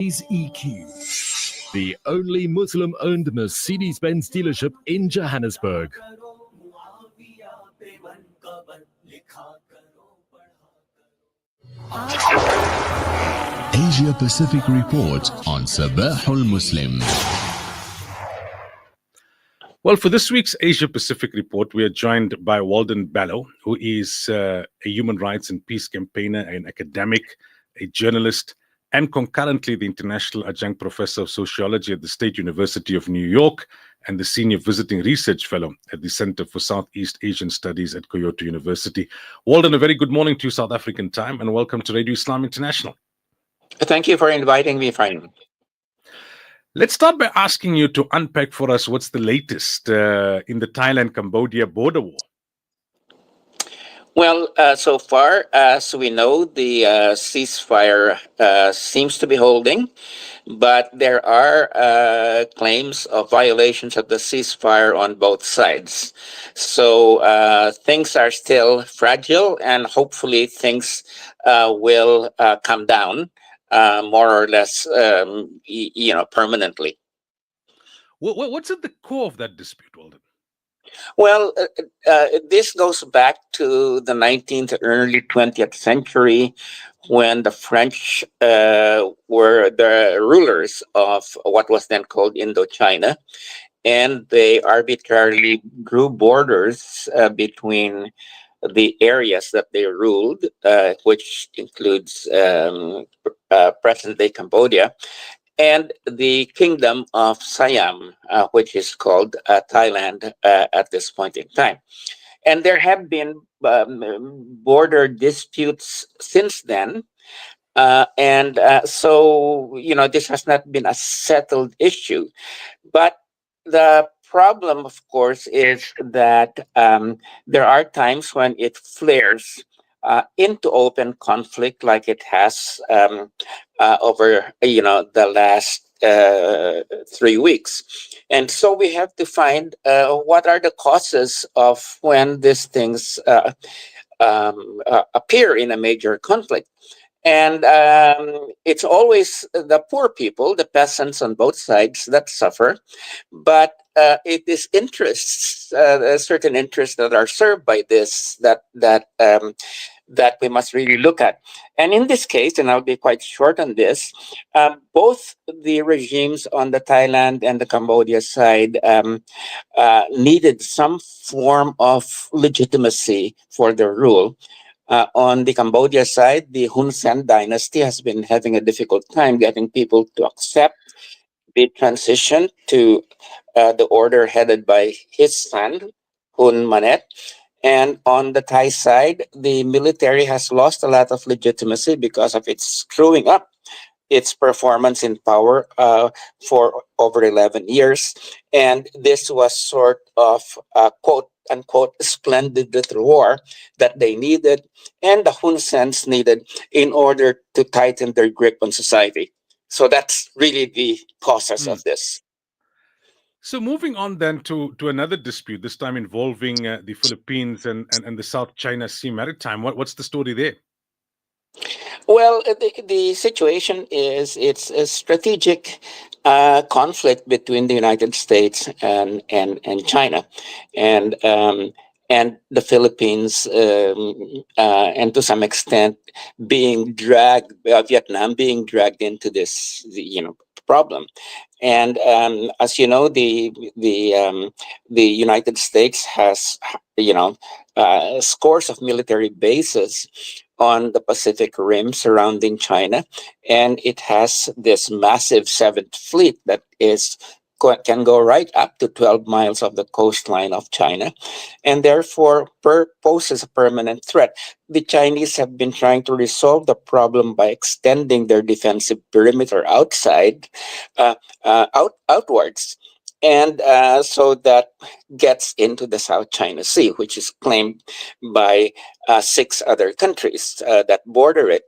is EQ, the only Muslim-owned Mercedes-Benz dealership in Johannesburg. Asia Pacific Report on Sabahul Muslim. Well, for this week's Asia Pacific Report, we are joined by Walden Bello, who is a human rights and peace campaigner, an academic, a journalist, and concurrently the International Adjunct Professor of Sociology at the State University of New York and the Senior Visiting Research Fellow at the Center for Southeast Asian Studies at Kyoto University. Walden, a very good morning to you, South African time, and welcome to Radio Islam International. Thank you for inviting me, friend. Let's start by asking you to unpack for us what's the latest in the Thailand-Cambodia border war. Well, so far, as we know, the ceasefire seems to be holding, but there are claims of violations of the ceasefire on both sides. So things are still fragile, and hopefully things will come down more or less, permanently. What's at the core of that dispute, Walden? Well, this goes back to the 19th, early 20th century, when the French were the rulers of what was then called Indochina, and they arbitrarily drew borders between the areas that they ruled, which includes present-day Cambodia, and the Kingdom of Siam, which is called Thailand at this point in time. And there have been border disputes since then. So, this has not been a settled issue. But the problem, of course, is that there are times when it flares into open conflict, like it has over the last 3 weeks. And so we have to find what are the causes of when these things appear in a major conflict. And it's always the poor people, the peasants on both sides, that suffer. But it is interests, certain interests that are served by this that we must really look at. And in this case, and I'll be quite short on this, both the regimes on the Thailand and the Cambodia side needed some form of legitimacy for their rule. On the Cambodia side, the Hun Sen dynasty has been having a difficult time getting people to accept the transition to the order headed by his son, Hun Manet. And on the Thai side, the military has lost a lot of legitimacy because of its screwing up its performance in power for over 11 years. And this was sort of a quote unquote splendid little war that they needed and the Hun Sens needed in order to tighten their grip on society. So that's really the causes of this. So moving on then to another dispute, this time involving the Philippines and the South China Sea Maritime. What's the story there? Well, the situation is it's a strategic conflict between the United States and China, and the Philippines, and to some extent Vietnam being dragged into this problem. And as you know, the United States has scores of military bases on the Pacific Rim surrounding China, and it has this massive Seventh Fleet that can go right up to 12 miles of the coastline of China, and therefore poses a permanent threat. The Chinese have been trying to resolve the problem by extending their defensive perimeter outwards. And so that gets into the South China Sea, which is claimed by 6 other countries that border it.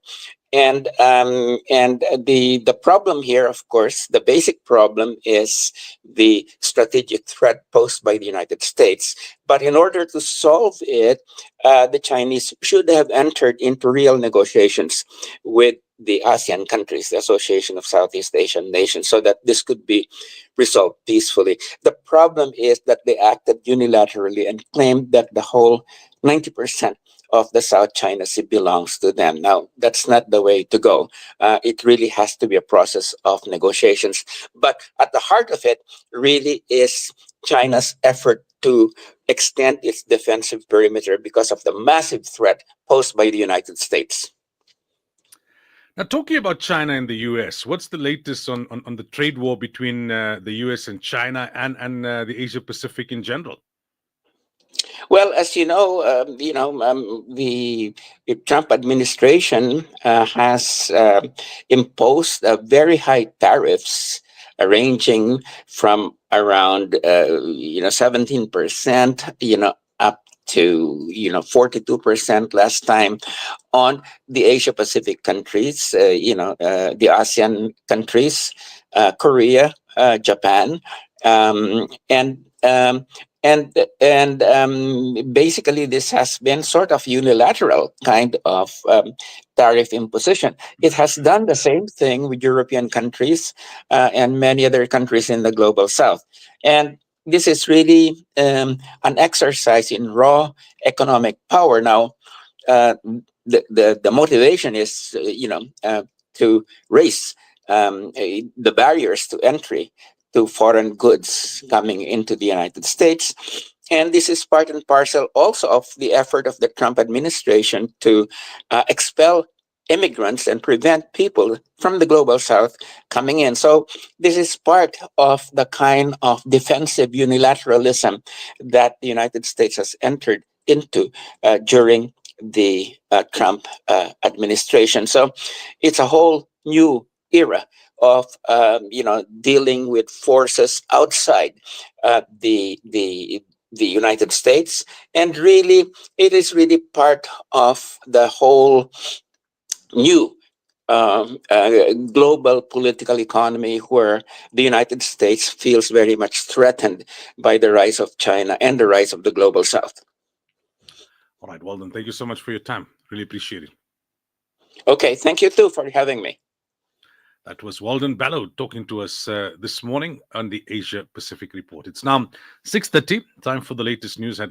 And the problem here, of course, the basic problem is the strategic threat posed by the United States. But in order to solve it, the Chinese should have entered into real negotiations with the ASEAN countries, the Association of Southeast Asian Nations, so that this could be resolved peacefully. The problem is that they acted unilaterally and claimed that the whole 90% of the South China Sea belongs to them. Now, that's not the way to go. It really has to be a process of negotiations. But at the heart of it really is China's effort to extend its defensive perimeter because of the massive threat posed by the United States. Now, talking about China and the US, what's the latest on the trade war between the US and China and the Asia Pacific in general? Well, as the Trump administration has imposed very high tariffs, ranging from around 17%, up to 42% last time on the Asia Pacific countries, the ASEAN countries, Korea, Japan, and basically, this has been sort of unilateral kind of tariff imposition. It has done the same thing with European countries and many other countries in the global South. And this is really an exercise in raw economic power. Now, the motivation is, to raise the barriers to entry to foreign goods coming into the United States. And this is part and parcel also of the effort of the Trump administration to expel immigrants and prevent people from the global South coming in. So this is part of the kind of defensive unilateralism that the United States has entered into during the Trump administration. So it's a whole new era of dealing with forces outside the United States, and really it is really part of the whole new global political economy, where the United States feels very much threatened by the rise of China and the rise of the global South. All right, Walden, thank you so much for your time. Really appreciate it. Okay, thank you too for having me. That was Walden Bello talking to us this morning on the Asia Pacific Report. It's now 6:30, time for the latest news headlines.